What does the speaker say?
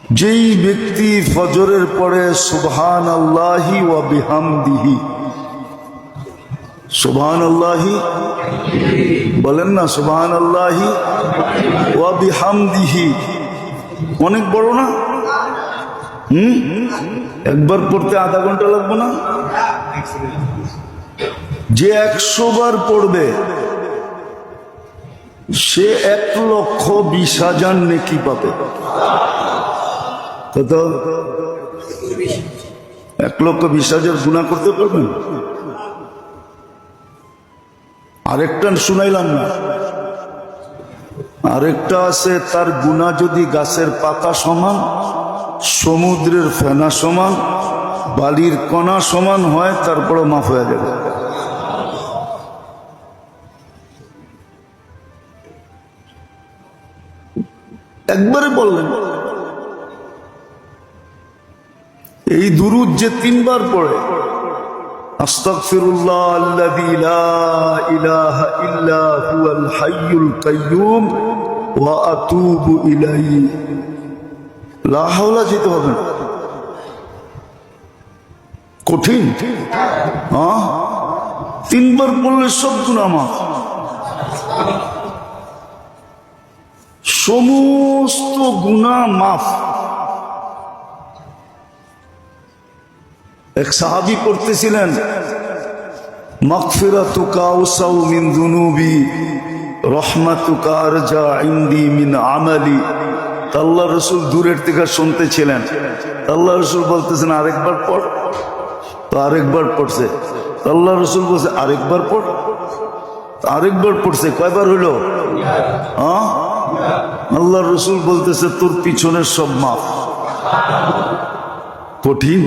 যেই ব্যক্তি ফজরের পরে সুবহানাল্লাহি ওয়া বিহামদিহি, সুবহানাল্লাহি বলেন না, সুবহানাল্লাহি ওয়া বিহামদিহি, অনেক বড় না? একবার পড়তে আধা ঘন্টা লাগবে না? যে 100 বার পড়বে সে 1,20,000 নেকি পাবে। কত? 1,20,000 গুনাহ করতে পারবেন? আরেকটা শুনাইলাম না, আরেকটা আছে, তার গুনাহ যদি গাছের পাতা সমান, সমুদ্রের ফেনা সমান, বালির কণা সমান হয়, তারপরে মাফ হয়ে যাবে। একবারে বললেন। এই দুরূদ যে 3 বার পড়ে, আস্তাগফিরুল্লাহ আল্লাযী লা ইলাহা ইল্লা হুয়াল হাইয়ুল কাইয়্যুম ওয়া আতুবু ইলাইহি, লা হাওলা যেতে হবে না। কঠিন? হ্যাঁ, 3 বার পড়লে সব গুনাহ মাফ, সমস্ত গুনাহ মাফ। এক সাহাবী পড়তেছিলেন, মাগফিরাতুকা আওসাউ মিন যুনুবি রহমাতুকা আরজা ইনদি মিন আমালি। আল্লাহর রাসূল দূরের থেকে শুনতেছিলেন, আল্লাহর রাসূল বলতেছেন আরেকবার পড়, তো আরেকবার পড়ছে। আল্লাহর রাসূল বলছে আরেকবার পড়, আরেকবার পড়ছে। কয়বার হইল? হ্যাঁ, আল্লাহর রাসূল বলতেছে তোর পিছনের সব মাফ। কঠিন?